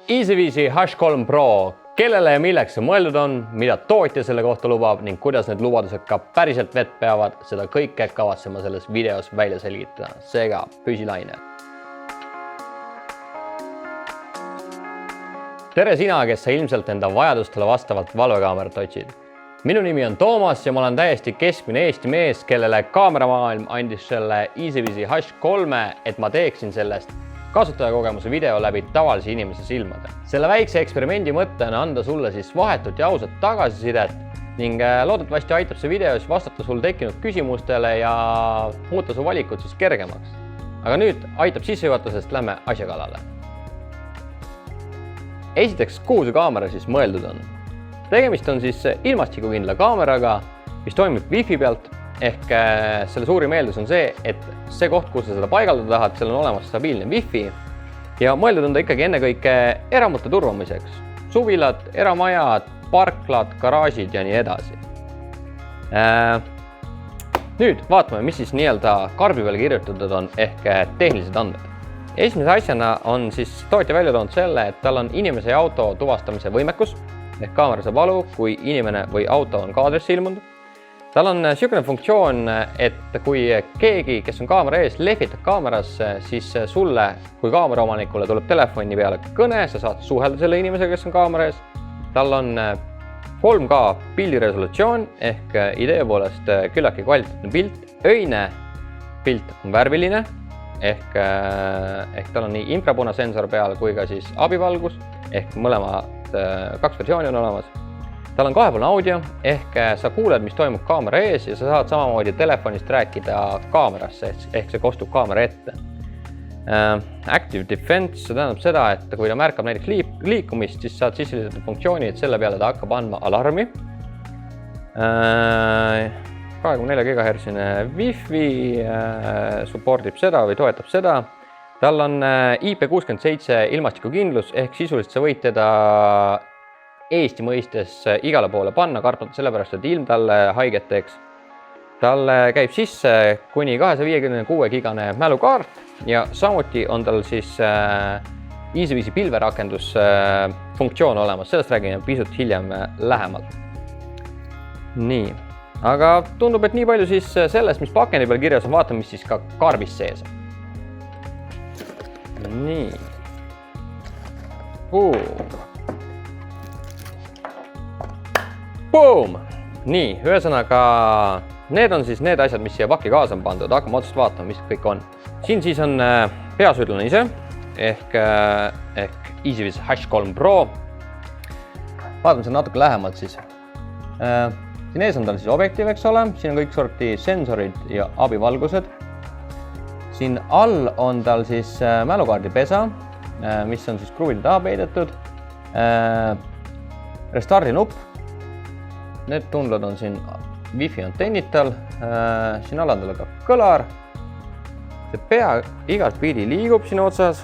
EasyViisi H3 Pro, kellele ja milleks see mõeldud on, mida tootja selle kohta lubab ning kuidas need lubadused ka päriselt vett peavad, seda kõike kavatsema selles videos välja selgitada. Seega püsi lainel. Tere sina, kes sa ilmselt enda vajadustele vastavalt valvekaamerat otsid. Minu nimi on Toomas ja ma olen täiesti keskmine Eesti mees, kellele kaameramaailm andis selle EasyViisi H3, et ma teeksin sellest kasutajakogemuse video läbi tavalise inimese silmade. Selle väikse eksperimendi mõte on anda sulle siis vahetut ja ausat tagasisidet ning loodetavasti aitab see video siis vastata sul tekkinud küsimustele ja muuta su valikud siis kergemaks. Aga nüüd aitab sissejuhatusest, lähme asja kallale. Esiteks, kuhu see kaamera siis mõeldud on? Tegemist on siis ilmastikukindla kaameraga, mis toimib Wi-Fi pealt, ehk selle suurim eeldus on see, et see koht, kus sa seda paigaldada tahad, seal on olemas stabiilne Wi-Fi ja mõeldud on ta ikkagi ennekõike eramute turvamiseks. Suvilad, eramajad, parklad, garaažid ja nii edasi. Nüüd vaatame, mis siis nii-öelda karbi peale kirjutatud on ehk tehnilised andmed. Esimese asjana on siis tootja välja toonud selle, et tal on inimese ja auto tuvastamise võimekus ehk kaamera saab aru, kui inimene või auto on kaadrisse ilmunud. Tal on niisugune funktsioon, et kui keegi, kes on kaamera ees, lehvitab kaamerasse, siis sulle kui kaamera omanikule tuleb telefoni peale kõne, sa saad suhelda selle inimesega, kes on kaamera ees. Tal on 3K pildiresolutsioon ehk idee poolest küllaltki kvaliteetne pilt. Öine pilt on värviline ehk tal on nii infrapunasensor peal kui ka siis abivalgus ehk mõlemad kaks versiooni on olemas. Tal on kahepoolne audio ehk sa kuuled, mis toimub kaamera ees ja sa saad samamoodi telefonist rääkida kaamerasse ehk see kostub kaamera ette. Active Defense, see tähendab seda, et kui ta märkab näiteks liikumist, siis saad sisse lisada funktsiooni, et selle peale ta hakkab andma alarmi. 24 GHz Wi-Fi supportib seda või toetab seda. Tal on IP67 ilmastikukindlus ehk sisuliselt sa võid teda Eesti mõistes igale poole panna, kartmata sellepärast, et ilm talle haiget teeks. Tal käib sisse kuni 256 gigane mälukaart ja samuti on tal siis EasyViisi pilverakendus funktsioon olemas, sellest räägime pisut hiljem lähemalt. Nii, aga tundub, et nii palju siis sellest, mis pakendi peal kirjas on, vaatame, mis siis ka karbis sees. Nii. Boom! Nii, ühesõnaga, need on siis need asjad, mis siia paki kaasa on pandud. Hakkame otsast vaatama, mis kõik on. Siin siis on peasüüdlane ise ehk EasyViisi H3 Pro. Vaatame seda natuke lähemalt siis. Siin ees on tal siis objektiiv, eks ole. Siin on kõik sorti sensorid ja abivalgused. Siin all on tal siis mälukaardi pesa, mis on siis kruvide taha peidetud. Restardi nupp. Need tundlad on siin Wi-Fi antennid tal. Siin all on tal ka kõlar. See pea igalt pidi liigub siin otsas.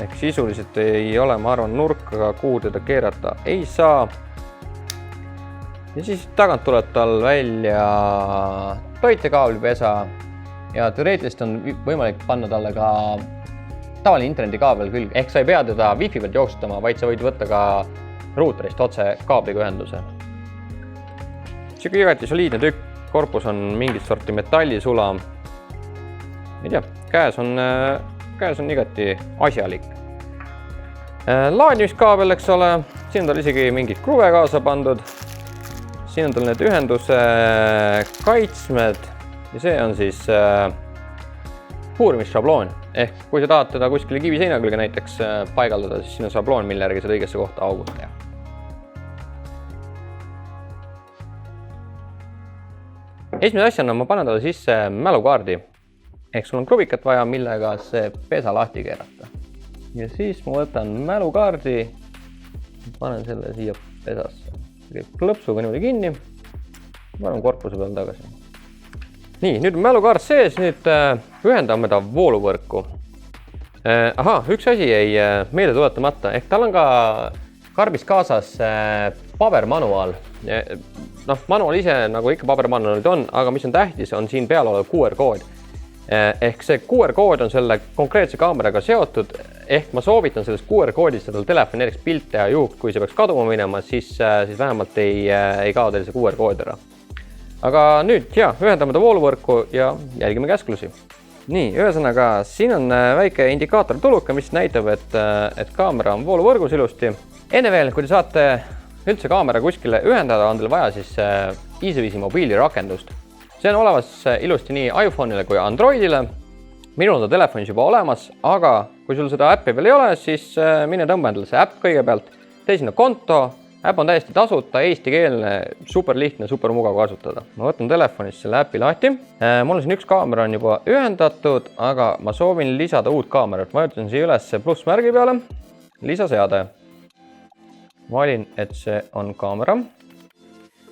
Ehk sisuliselt ei ole, ma arvan, nurka, kuhu teda keerata ei saa. Ja siis tagant tuleb tal välja toitekaabelipesa. Ja teoreetiliselt on võimalik panna talle ka tavaline internetikaabel külg, ehk sa ei pea teda Wi-Fi pealt jooksutama, vaid sa võid võtta ka ruuterist otse kaabliga ühenduse. Siuke igati soliidne tükk, korpus on mingit sorti metallisula. Ei tea, käes on igati asjalik. Laadimiskaabel, eks ole, siin on tal isegi mingid kruve kaasa pandud. Siin on tal need ühenduse kaitsmed. Ja see on siis puurimisšabloon, ehk kui sa tahad teda kuskile kiviseina külge näiteks paigaldada, siis siin on šabloon, mille järgi seda õigesse kohta august teha. Esimese asjana ma panen talle sisse mälukaardi, ehk sul on kruvikat vaja, millega see pesa lahti keerata. Ja siis ma võtan mälukaardi, panen selle siia pesasse. Klõpsuga niimoodi kinni, panen korpuse peal tagasi. Nii, nüüd on mälukaart sees, nüüd ühendame ta vooluvõrku. Üks asi jäi meelde tuletamata, ehk tal on ka karbis kaasas pabermanuaal. Manuaal ise, nagu ikka pabermanuaalid on, aga mis on tähtis, on siin peal olev QR-kood. Ehk see QR-kood on selle konkreetse kaameraga seotud, ehk ma soovitan sellest QR-koodist seda telefoni näiteks pilt teha juhuks, kui see peaks kaduma minema, siis vähemalt ei kao teil see QR-kood ära. Aga nüüd ühendame ta vooluvõrku ja jälgime käsklusi. Nii, ühesõnaga, siin on väike indikaator tuluke, mis näitab, et kaamera on vooluvõrgus ilusti. Enne veel, kui te saate üldse kaamera kuskile ühendada, on teil vaja siis EasyVizi mobiilirakendust. See on olemas ilusti nii iPhone'ile kui Androidile. Minul on ta telefonis juba olemas, aga kui sul seda äppi veel ei ole, siis mine tõmba endale see äpp kõigepealt, tee sinna konto. Äpp on täiesti tasuta, eestikeelne, super lihtne, super mugav kasutada. Ma võtan telefonist selle äpi lahti. Mul on siin üks kaamera on juba ühendatud, aga ma soovin lisada uut kaamerat. Vajutan siia üles plussmärgi peale, lisaseade. Valin, et see on kaamera.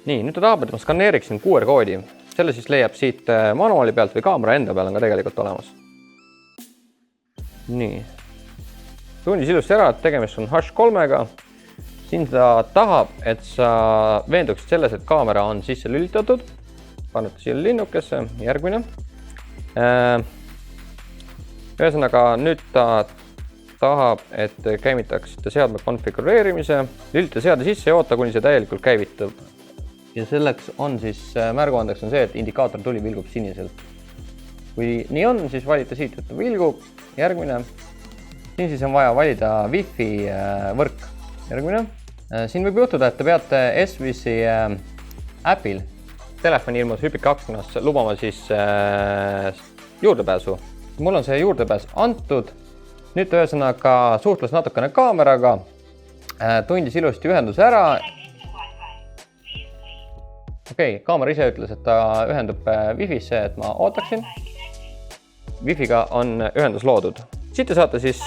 Nii, nüüd ta tahab, et ma skaneeriksin QR-koodi. Selle siis leiab siit manuaali pealt või kaamera enda peal on ka tegelikult olemas. Nii. Tundis ilusti ära, et tegemist on H3-ga. Siin ta tahab, et sa veenduksid selles, et kaamera on sisse lülitatud. Panete siia linnukesse, järgmine. Ühesõnaga, nüüd ta tahab, et käimitaksite seadme konfigureerimise. Lülita seade sisse ja oota, kuni see täielikult käivitub. Ja selleks on siis märguandeks on see, et indikaator tuli vilgub siniselt. Kui nii on, siis valite siit, et ta vilgub. Järgmine. Siin siis on vaja valida Wi-Fi võrk. Järgmine. Siin võib juhtuda, et te peate SVC äpil telefoni ilmus hüpikaknas lubama siis juurdepääsu. Mul on see juurdepääs antud. Nüüd ta ühesõnaga suhtles natukene kaameraga. Tundis ilusti ühenduse ära. Okei, kaamera ise ütles, et ta ühendub Wi-Fi'sse, et ma ootaksin. Wi-Fi'ga on ühendus loodud. Siit te saate siis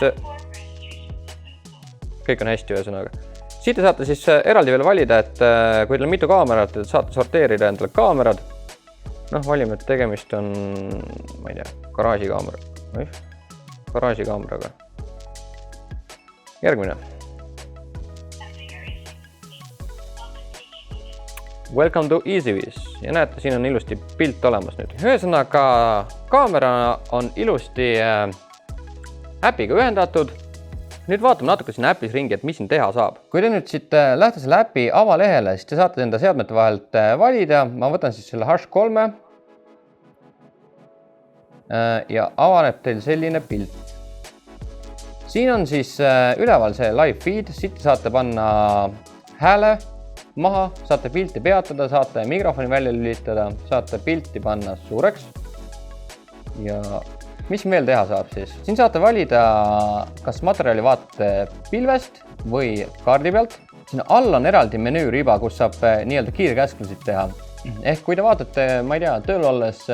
kõik on hästi ühesõnaga. Siit te saate siis eraldi veel valida, et kui teil on mitu kaamerat, et saate sorteerida endale kaamerad. Valime, et tegemist on, ma ei tea, garaažikaameraga. Järgmine. Welcome to EasyViz. Ja näete, siin on ilusti pilt olemas nüüd. Ühesõnaga, kaamera on ilusti äpiga ühendatud. Nüüd vaatame natuke siin äpis ringi, et mis siin teha saab. Kui te nüüd siit lähte selle äpi avalehele, siis te saate enda seadmete vahelt valida. Ma võtan siis selle H3 ja avaneb teil selline pilt. Siin on siis üleval see live feed, siit te saate panna hääle maha, saate pilti peatada, saate mikrofoni välja lülitada, saate pilti panna suureks ja mis veel teha saab siis? Siin saate valida, kas materjali vaatate pilvest või kaardi pealt. Siin all on eraldi menüüriba, kus saab nii-öelda kiirkäsklusid teha. Ehk kui te vaatate, ma ei tea, tööl olles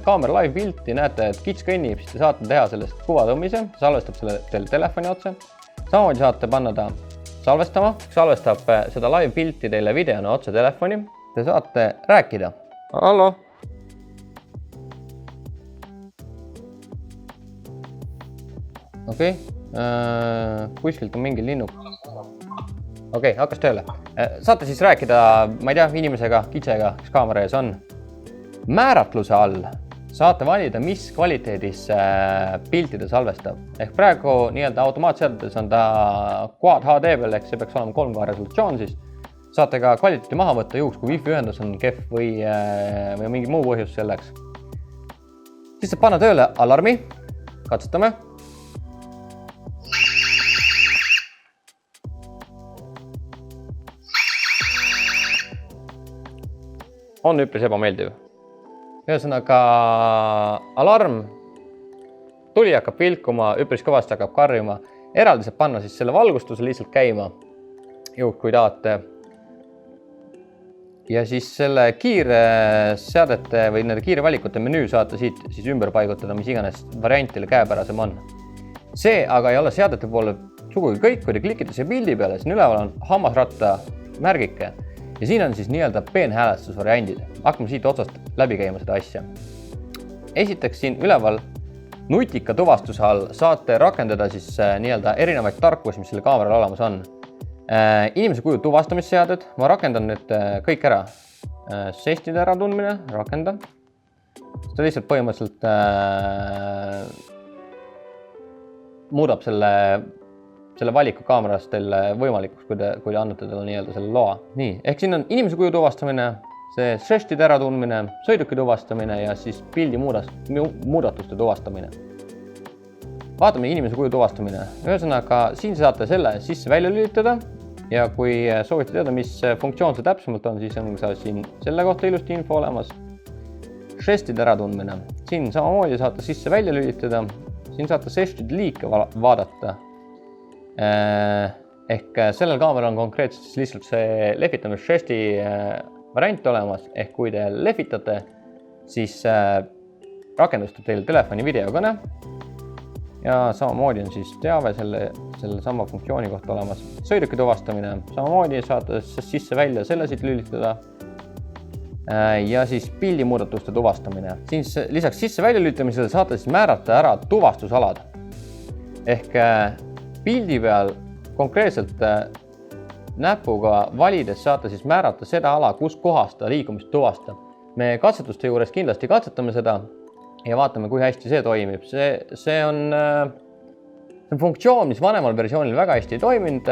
kaamera live pilti, näete, et kits kõnnib, siis te saate teha sellest kuva tõmmise, salvestab selle teil telefoni otse. Samamoodi saate panna ta salvestama, salvestab seda live pilti teile videona otse telefoni. Te saate rääkida. Hallo! Okei, kuskilt on mingi linnuk. Okei, hakkas tööle. Saate siis rääkida, ma ei tea, inimesega, kitsega, kes kaamera ees on. Määratluse all saate valida, mis kvaliteedis piltide salvestab. Ehk praegu nii-öelda automaatseadetes on ta Quad HD peal, ehk see peaks olema 3K resolutsioon siis. Saate ka kvaliteeti maha võtta juhuks, kui Wi-Fi ühendus on kehv või mingi muu põhjus selleks. Siis saab panna tööle alarmi. Katsetame. On üpris ebameeldiv. Ühesõnaga alarm, tuli hakkab vilkuma, üpris kõvasti hakkab karjuma. Eraldi saab panna siis selle valgustuse lihtsalt käima, juhul kui tahate. Ja siis selle kiire seadete või nende kiire valikute menüü saate siit siis ümber paigutada, mis iganes variantile käepärasem on. See aga ei ole seadete poole sugugi kõik, kui te klikite see pildi peale, siin üleval on hammasratta märgike. Ja siin on siis nii-öelda peenhäälestusvariandid. Hakkame siit otsast läbi käima seda asja. Esiteks siin üleval nutika tuvastuse all saate rakendada siis nii-öelda erinevaid tarkusi, mis selle kaameral olemas on. Inimese kuju tuvastamisseaded, ma rakendan nüüd kõik ära. Sestide ära tundmine, rakenda. Seda lihtsalt põhimõtteliselt muudab selle selle valiku kaameras teil võimalikuks, kui te annate talle nii-öelda selle loa. Nii, ehk siin on inimese kuju tuvastamine, see žestide äratundmine, sõiduki tuvastamine ja siis pildi muudatuste tuvastamine. Vaatame inimese kuju tuvastamine. Ühesõnaga, siin saate selle sisse välja lülitada ja kui soovite teada, mis funktsioon see täpsemalt on, siis on siin selle kohta ilusti info olemas. Žestide äratundmine. Siin samamoodi saate sisse välja lülitada. Siin saate žestide liike vaadata. Ehk sellel kaameral on konkreetselt siis lihtsalt see lehvitamisžesti variant olemas. Ehk kui te lehvitate, siis rakendustab teil telefoni videokõne. Ja samamoodi on siis teave selle sama funktsiooni kohta olemas. Sõiduki tuvastamine. Samamoodi saate sisse välja selle siit lülitada. Ja siis pildi muudatuste tuvastamine. Siis lisaks sisse välja lülitamisele saate siis määrata ära tuvastusalad. Ehk pildi peal konkreetselt näpuga valides saate siis määrata seda ala, kus kohas ta liikumist tuvastab. Me katsetuste juures kindlasti katsetame seda ja vaatame, kui hästi see toimib. See on funktsioon, mis vanemal versioonil väga hästi ei toiminud.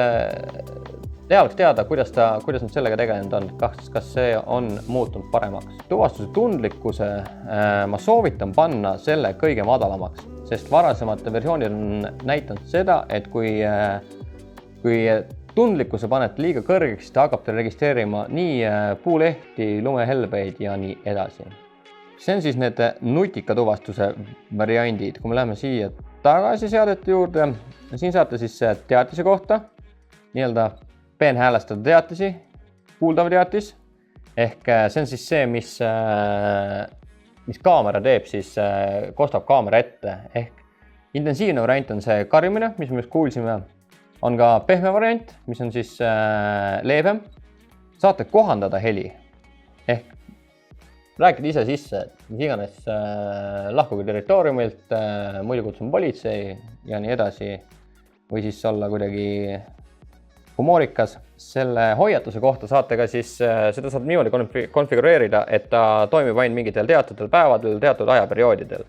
Hea oleks teada, kuidas nad sellega tegelenud on, kas see on muutunud paremaks. Tuvastuse tundlikkuse ma soovitan panna selle kõige madalamaks, sest varasemate versioonid on näitanud seda, et kui tundlikkuse panete liiga kõrgeks, siis ta hakkab teil registreerima nii puulehti, lumehelbeid ja nii edasi. See on siis need nutika tuvastuse variandid. Kui me läheme siia tagasi seadete juurde, siin saate siis teatise kohta, nii-öelda peenhäälestada teatisi, kuuldav teatis, ehk see on siis see, mis kaamera teeb, siis kostab kaamera ette, ehk intensiivne variant on see karjumine, mis me just kuulsime, on ka pehme variant, mis on siis leebem, saate kohandada heli, ehk rääkida ise sisse, mis iganes lahkuge territooriumilt, muidu kutsun politsei ja nii edasi, või siis olla kuidagi humoorikas. Selle hoiatuse kohta saate ka siis, seda saab niimoodi konfigureerida, et ta toimib ainult mingitel teatud päevadel, teatud ajaperioodidel.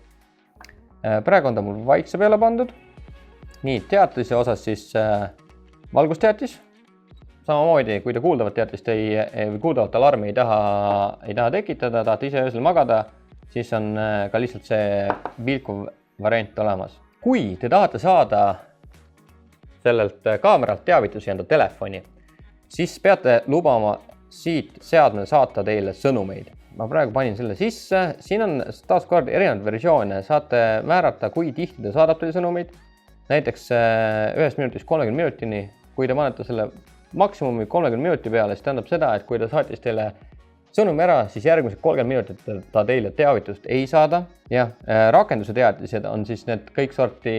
Praegu on ta mul vaikse peale pandud. Nii, teatise osas siis valgusteatis. Samamoodi, kui te kuuldavat teatist või kuuldavat alarmi ei taha tekitada, tahate ise öösel magada, siis on ka lihtsalt see vilkuv variant olemas. Kui te tahate saada sellelt kaameralt teavitusi enda telefoni, siis peate lubama siit seadmel saata teile sõnumeid. Ma praegu panin selle sisse, siin on taaskord erinevaid versioone, saate määrata, kui tihti ta saadab teile sõnumeid. Näiteks 1 minutist 30 minutini, kui te panete selle maksimumi 30 minuti peale, siis tähendab seda, et kui ta saatis teile sõnumi ära, siis järgmised 30 minutit ta teile teavitust ei saada. Ja rakenduse teatised on siis need kõik sorti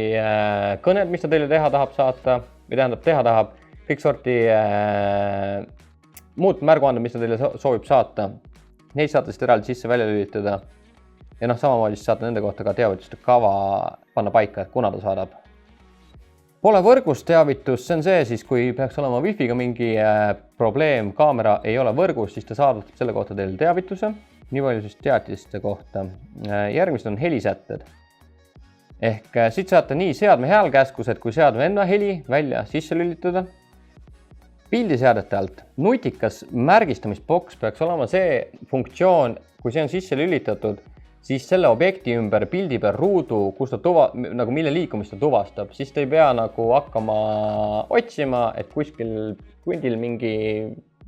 kõned, mis ta teile teha tahab saata, või tähendab teha tahab, kõik sorti muud märguanded, mis ta teile soovib saata. Neid saate siis eraldi sisse välja lülitada. Ja samamoodi saate nende kohta ka teavituste kava panna paika, et kuna ta saadab. Pole võrgus teavitus, see on see siis, kui peaks olema wifiga mingi probleem, kaamera ei ole võrgus, siis ta saadab selle kohta teile teavituse. Nii palju siis teatiste kohta. Järgmised on helisätted. Ehk siit saate nii seadme häälkäskused kui seadme enda heli välja sisse lülitada. Pildiseadete alt. Nutikas märgistamisboks peaks olema see funktsioon, kui see on sisse lülitatud, siis selle objekti ümber pildi peal ruudu, kus ta mille liikumist ta tuvastab, siis te ei pea hakkama otsima, et kuskil kundil mingi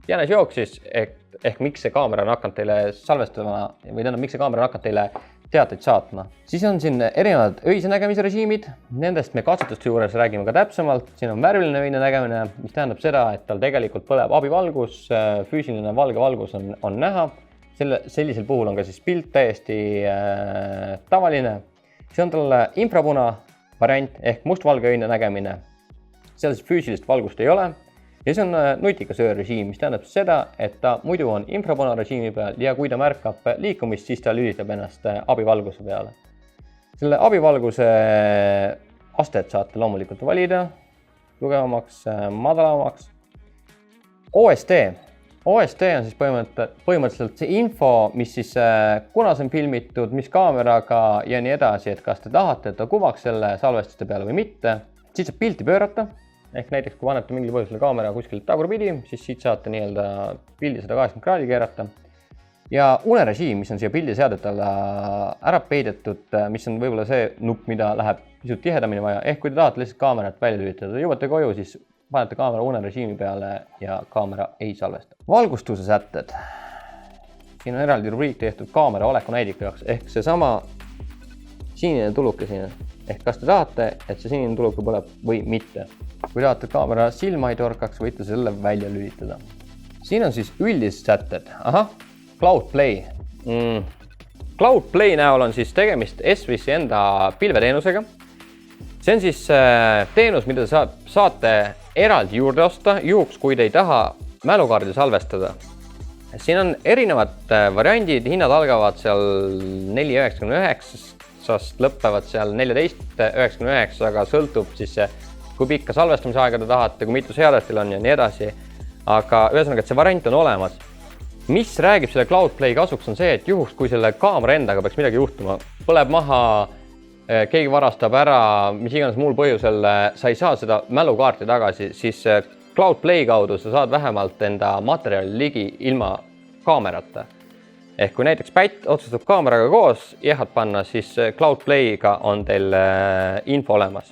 jänes jooksis, ehk miks see kaamera on hakanud teile salvestama või miks see kaamera on hakanud teile teateid saatma. Siis on siin erinevad öise nägemise režiimid, nendest me katsetuste juures räägime ka täpsemalt. Siin on värviline öine nägemine, mis tähendab seda, et tal tegelikult põleb abivalgus, füüsiline valge valgus on näha. Sellisel puhul on ka siis pilt täiesti tavaline. See on tal infrapuna variant ehk mustvalge öine nägemine. Seal siis füüsilist valgust ei ole. Ja see on nutikas öörežiim, mis tähendab seda, et ta muidu on infrapuna režiimi peal ja kui ta märkab liikumist, siis ta lülitab ennast abivalguse peale. Selle abivalguse astet saate loomulikult valida, tugevamaks, madalamaks. OSD on siis põhimõtteliselt see info, mis siis kuna see on filmitud, mis kaameraga ja nii edasi, et kas te tahate, et ta kuvaks selle salvestuste peale või mitte. Siis saab pilti pöörata ehk näiteks kui panete mingil põhjusel kaamera kuskilt tagurpidi, siis siit saate nii-öelda pildi 180 kraadi keerata. Ja unerežiim, mis on siia pildi seadetele ära peidetud, mis on võib-olla see nupp, mida läheb pisut tihedamini vaja, ehk kui te tahate lihtsalt kaamerat välja lülitada, jõuate koju, siis panete kaamera unerežiimi peale ja kaamera ei salvesta. Valgustuse sätted. Siin on eraldi rubriik tehtud kaamera olekunäidiku jaoks, ehk seesama sinine tuluke siin. Ehk kas te tahate, et see sinine tuluke põleb või mitte. Kui tahate kaamera silma ei torkaks, võite selle välja lülitada. Siin on siis üldised sätted. Ahah, Cloudplay. Cloudplay näol on siis tegemist SWISi enda pilveteenusega. See on siis teenus, mida saate eraldi juurde osta, juhuks kui te ei taha mälukaardi salvestada. Siin on erinevad variandid, hinnad algavad seal 4,99, lõppevad seal 14,99, aga sõltub siis kui pikka salvestamise aega te tahate, kui mitu seadet teil on ja nii edasi. Aga ühesõnaga, et see variant on olemas. Mis räägib selle Cloudplay kasuks on see, et juhuks kui selle kaamera endaga peaks midagi juhtuma, põleb maha, keegi varastab ära, mis iganes muul põhjusel, sa ei saa seda mälukaarti tagasi, siis Cloudplay kaudu sa saad vähemalt enda materjali ligi ilma kaamerata. Ehk kui näiteks pätt otsustab kaameraga koos jehad panna, siis Cloudplay'ga on teil info olemas.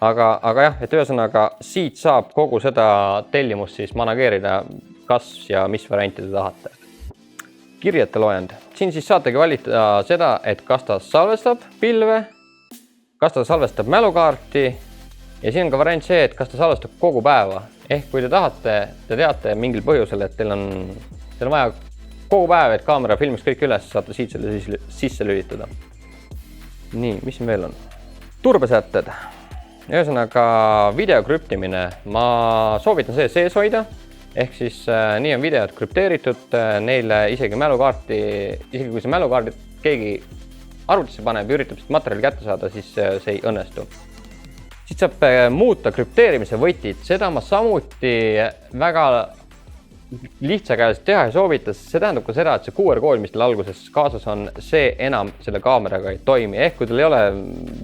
Aga jah, et ühesõnaga siit saab kogu seda tellimust siis manageerida, kas ja mis varianti te tahate. Kirjete loend. Siin siis saategi valida seda, et kas ta salvestab pilve, kas ta salvestab mälukaarti ja siin on ka variant see, et kas ta salvestab kogu päeva. Ehk kui te tahate, te teate mingil põhjusel, et teil on vaja kogu päev, et kaamera filmiks kõik üles, saate siit selle sisse lülitada. Nii, mis siin veel on? Turbesätted. Ühesõnaga video krüptimine. Ma soovitan see sees hoida. Ehk siis nii on videod krüpteeritud, neile isegi mälukaarti, isegi kui see mälukaardi keegi arvutisse paneb ja üritab materjali kätte saada, siis see ei õnnestu. Siit saab muuta krüpteerimise võtit. Seda ma samuti väga lihtsakäeliselt teha ja soovitas. See tähendab ka seda, et see QR-kood, mis teil alguses kaasas on, see enam selle kaameraga ei toimi. Ehk kui teil ei ole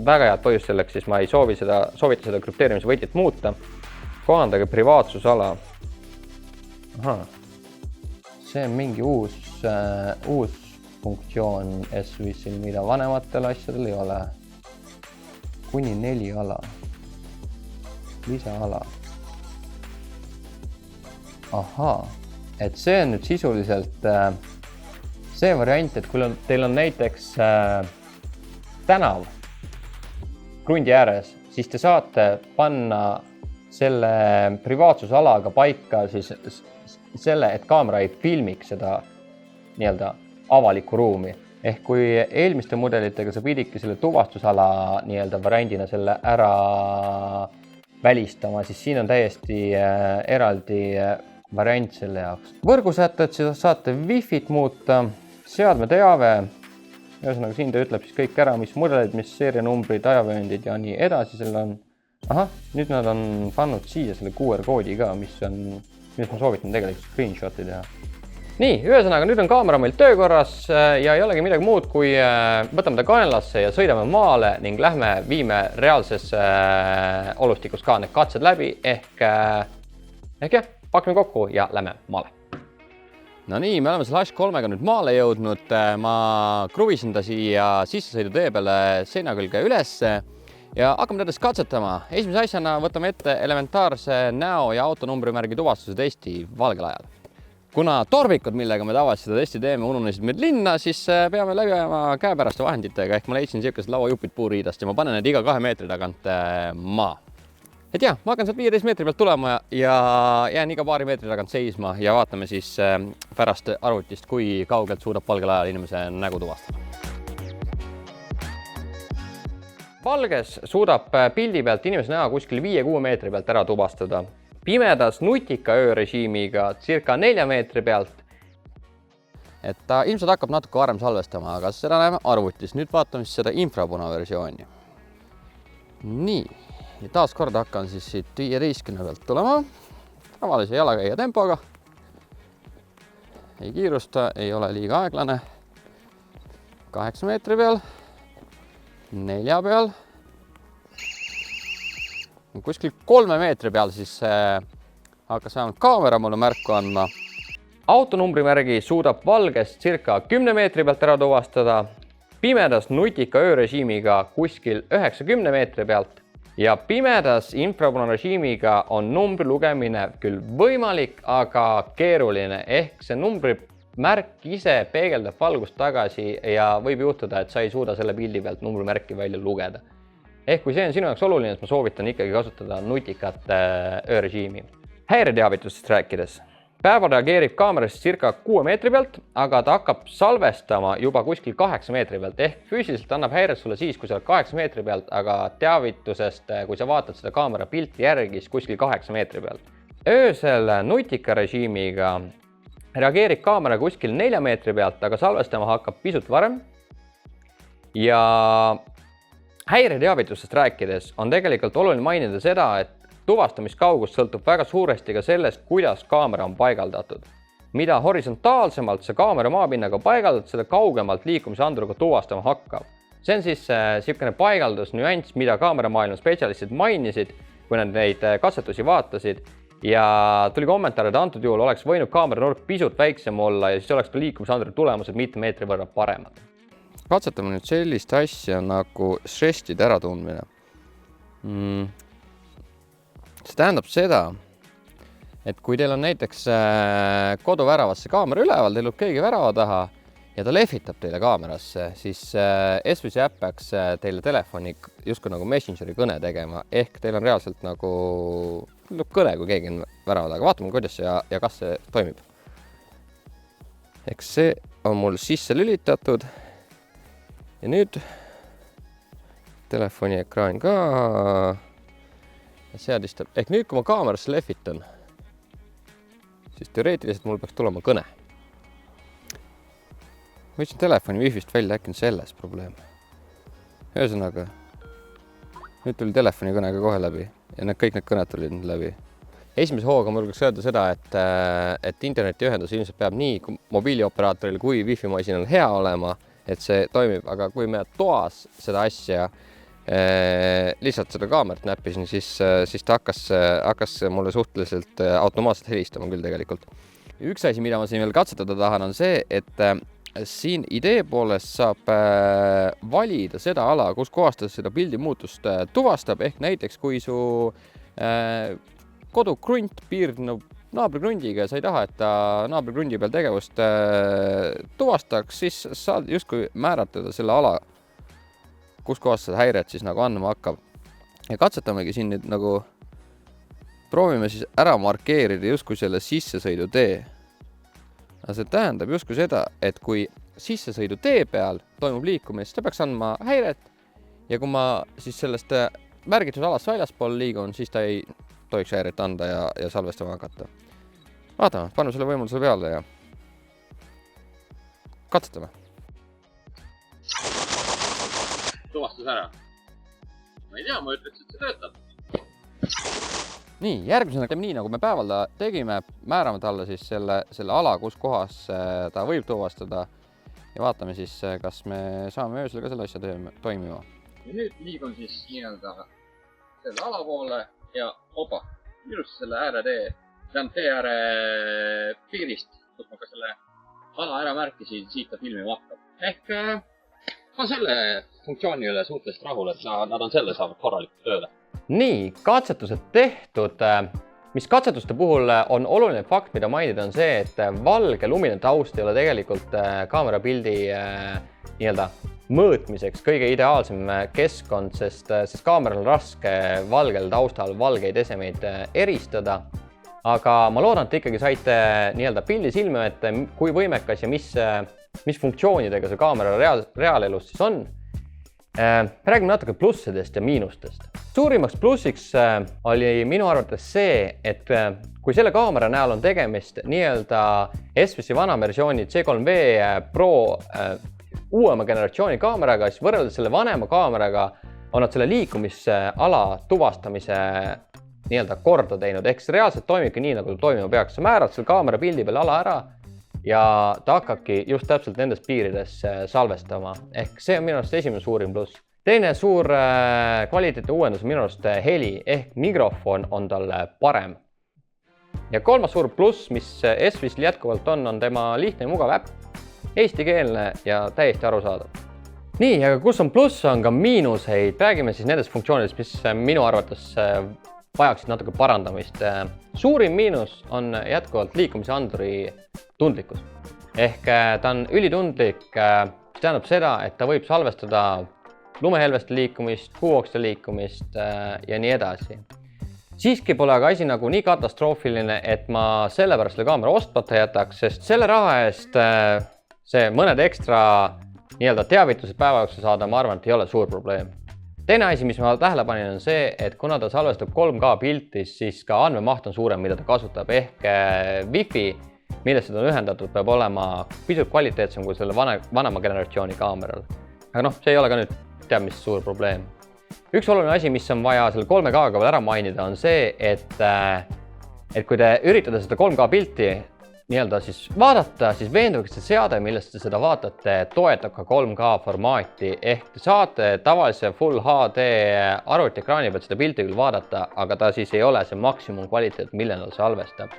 väga head põhjust selleks, siis ma ei soovita seda krüpteerimise võtit muuta. Kohandage privaatsusala. Aha. See on mingi uus funktsioon SWISil, mida vanematel asjadel ei ole. Kuni 4 ala. Lisaala. Ahaa, et see on nüüd sisuliselt see variant, et kui teil on näiteks tänav krundi ääres, siis te saate panna selle privaatsusalaga paika siis selle, et kaamera ei filmiks seda nii-öelda avalikku ruumi. Ehk kui eelmiste mudelitega sa pididki selle tuvastusala nii-öelda variandina selle ära välistama, siis siin on täiesti eraldi variant selle jaoks. Võrgusätted, siis saate Wi-Fit muuta, seadme teave. Ühesõnaga siin ta ütleb siis kõik ära, mis mudelid, mis seerianumbrid, ajavööndid ja nii edasi seal on. Ahah, nüüd nad on pannud siia selle QR-koodi ka, mis ma soovitan tegelikult screenshoti teha. Nii, ühesõnaga nüüd on kaamera meil töökorras ja ei olegi midagi muud, kui võtame ta kaenlasse ja sõidame maale ning lähme viime reaalses olustikus ka need katsed läbi ehk jah, pakime kokku ja lähme maale. No nii, me oleme selle H3-ga nüüd maale jõudnud. Ma kruvisin ta siia sissesõidutee peale seina külge ülesse ja hakkame teda katsetama. Esimese asjana võtame ette elementaarse näo ja autonumbrimärgi tuvastuse testi valgel ajal. Kuna torbikud, millega me tavaliselt seda testi teeme, ununesid meid linna, siis peame läbi ajama käepäraste vahenditega. Ehk ma leidsin siukesed lauajupid puuriidast ja ma panen need iga 2 meetri tagant maa. Et jah, ma hakkan sealt 15 meetri pealt tulema ja jään iga paari meetri tagant seisma ja vaatame siis pärast arvutist, kui kaugelt suudab valgel ajal inimese nägu tuvastada. Valges suudab pildi pealt inimese näo kuskil 5-6 meetri pealt ära tuvastada. Pimedas nutika öörežiimiga circa 4 meetri pealt. Et ta ilmselt hakkab natuke varem salvestama, aga seda näeme arvutis. Nüüd vaatame siis seda infrapuna versiooni. Nii, ja taas kord hakkan siis siit 15 pealt tulema. Tavalise jalakäija tempoga. Ei kiirusta, ei ole liiga aeglane. 8 meetri peal, 4 peal, kuskil 3 meetri peal siis hakkas vähemalt kaamera mulle märku andma. Auto numbrimärgi suudab valgest circa 10 meetri pealt ära tuvastada, pimedas nutika öörežiimiga kuskil 90 meetri pealt ja pimedas infrapunarežiimiga on numbri lugemine küll võimalik, aga keeruline ehk see numbrimärk ise peegeldab valgust tagasi ja võib juhtuda, et sa ei suuda selle pildi pealt numbrimärki välja lugeda. Ehk kui see on sinu jaoks oluline, siis ma soovitan ikkagi kasutada nutikat öörežiimi. Häireteavitustest rääkides. Päeval reageerib kaamerast circa 6 meetri pealt, aga ta hakkab salvestama juba kuskil 8 meetri pealt. Ehk füüsiliselt annab häiret sulle siis, kui sa oled 8 meetri pealt, aga teavitusest, kui sa vaatad seda kaamera pilti järgi, siis kuskil 8 meetri pealt. Öösel nutika režiimiga reageerib kaamera kuskil 4 meetri pealt, aga salvestama hakkab pisut varem. Ja häireteavitustest rääkides on tegelikult oluline mainida seda, et tuvastamiskaugus sõltub väga suuresti ka sellest, kuidas kaamera on paigaldatud. Mida horisontaalsemalt see kaamera maapinnaga paigaldad, seda kaugemalt liikumisanduriga tuvastama hakkab. See on siis selline paigaldusnüanss, mida kaameramaailma spetsialistid mainisid, kui nad neid katsetusi vaatasid. Ja tuli kommentaar, et antud juhul oleks võinud kaamera nurk pisut väiksem olla ja siis oleks ka liikumisanduri tulemused mitte meetri võrra paremad. Katsetame nüüd sellist asja nagu stresside äratundmine. See tähendab seda, et kui teil on näiteks koduväravasse kaamera üleval, teil on keegi värava taha ja ta lehvitab teile kaamerasse, siis SVC äpp peaks teile telefoni justkui nagu Messengeri kõne tegema, ehk teil on reaalselt nagu kõne, kui keegi on värava taga. Vaatame, kuidas ja kas see toimib. Eks see on mul sisse lülitatud ja nüüd telefoni ekraan ka seadistab. Ehk nüüd, kui ma kaamerasse lehvitan, siis teoreetiliselt mul peaks tulema kõne. Võtsin telefoni wifi'st välja, äkki on selles probleem. Ühesõnaga, nüüd tuli telefoni kõnega kohe läbi ja kõik need kõned tulid läbi. Esimese hooga ma julgeks öelda seda, et internetiühendus ilmselt peab nii mobiilioperaatoril kui wifi masinal hea olema, et see toimib, aga kui me toas seda asja lihtsalt seda kaamerat näppisin, siis ta hakkas mulle suhteliselt automaatselt helistama küll tegelikult. Üks asi, mida ma siin veel katsetada tahan, on see, et siin idee poolest saab valida seda ala, kus kohast seda pildi muutust tuvastab, ehk näiteks kui su kodukrunt piirnub naabrikrundiga ja sa ei taha, et ta naabrikrundi peal tegevust tuvastaks, siis saad justkui määratleda selle ala, kus kohast seda häiret siis nagu andma hakkab. Ja katsetamegi siin nüüd nagu proovime siis ära markeerida justkui selle sissesõidu tee. See tähendab justkui seda, et kui sissesõidu tee peal toimub liikumine, siis ta peaks andma häiret ja kui ma siis sellest märgitud alast väljaspool liigun, siis ta ei tohiks häiret anda ja salvestama hakata. Vaatame, paneme selle võimaluse peale ja katsetame. Tuvastus ära. Ma ei tea, ma ütleks, et see töötab. Nii, järgmisena teeme nii, nagu me päeval tegime, määrame talle siis selle ala, kus kohas ta võib tuvastada ja vaatame siis, kas me saame öösel ka selle asja toimima. Ja nüüd liigun siis nii-öelda selle ala poole ja opa, ilusti selle ääretee, tee ääre piirist, kus ma ka selle ala ära märkisin, siit ta filmima hakkab. Ehk ma selle funktsiooni üle suhteliselt rahul, et nad on selle saanud korralikult tööle. Nii, katsetused tehtud. Mis katsetuste puhul on oluline fakt, mida mainida, on see, et valge lumine taust ei ole tegelikult kaamerapildi nii-öelda mõõtmiseks kõige ideaalsem keskkond, sest kaameral on raske valgel taustal valgeid esemeid eristada. Aga ma loodan, et ikkagi saite nii-öelda pildi silme ette, kui võimekas ja mis funktsioonidega see kaamera reaalelus siis on. Räägime natuke plussidest ja miinustest. Suurimaks plussiks oli minu arvates see, et kui selle kaamera näol on tegemist nii-öelda SVC vana versiooni C3V Pro uuema generatsiooni kaameraga, siis võrreldes selle vanema kaameraga on nad selle liikumisala tuvastamise nii-öelda korda teinud. Ehk see reaalselt toimibki nii, nagu ta toimima peaks. Sa määrad selle kaamera pildi peal ala ära ja ta hakkabki just täpselt nendes piirides salvestama. Ehk see on minu arust esimene suurim pluss. teine suur kvaliteeti uuendus minu arust heli ehk mikrofon on talle parem. Ja kolmas suur pluss, mis S5-l jätkuvalt on tema lihtne ja mugav äpp, eestikeelne ja täiesti arusaadav. Nii, aga kus on pluss, on ka miinuseid. Räägime siis nendest funktsioonidest, mis minu arvates vajaksid natuke parandamist. Suurim miinus on jätkuvalt liikumise anduri tundlikkus. Ehk ta on ülitundlik, mis tähendab seda, et ta võib salvestada lumehelveste liikumist, puuokste liikumist ja nii edasi. Siiski pole aga asi nagu nii katastroofiline, et ma sellepärast selle kaamera ostmata jätaks, sest selle raha eest see mõned ekstra teavitused päeva jooksul saada, ma arvan, et ei ole suur probleem. Teine asi, mis ma tähele panin, on see, et kuna ta salvestab 3K piltis, siis ka andmemaht on suurem, mida ta kasutab, ehk Wi-Fi, millest seda on ühendatud, peab olema pisut kvaliteetsem kui selle vanema generatsiooni kaameral. Aga see ei ole ka nüüd teab, mis suur probleem. Üks oluline asi, mis on vaja selle 3K-ga veel ära mainida, on see, et kui te üritate seda 3K pilti siis vaadata, siis veenduge, et see seade, millest te seda vaatate, toetab ka 3K formaati, ehk te saate tavalise Full HD arvutiekraani pealt seda pilti küll vaadata, aga ta siis ei ole see maksimum kvaliteet, millena salvestab.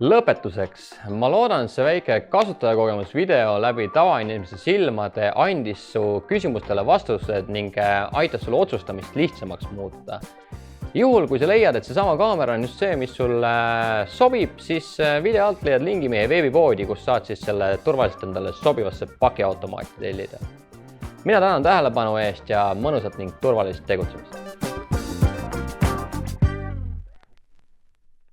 Lõpetuseks, ma loodan, et see väike kasutajakogemus video läbi tavainimese silmade andis su küsimustele vastused ning aitas sul otsustamist lihtsamaks muuta. Juhul, kui sa leiad, et seesama kaamera on just see, mis sulle sobib, siis video alt leiad lingi meie veebipoodi, kus saad siis selle turvaliselt endale sobivasse pakiautomaati tellida. Mina tänan tähelepanu eest ja mõnusat ning turvalist tegutsemist.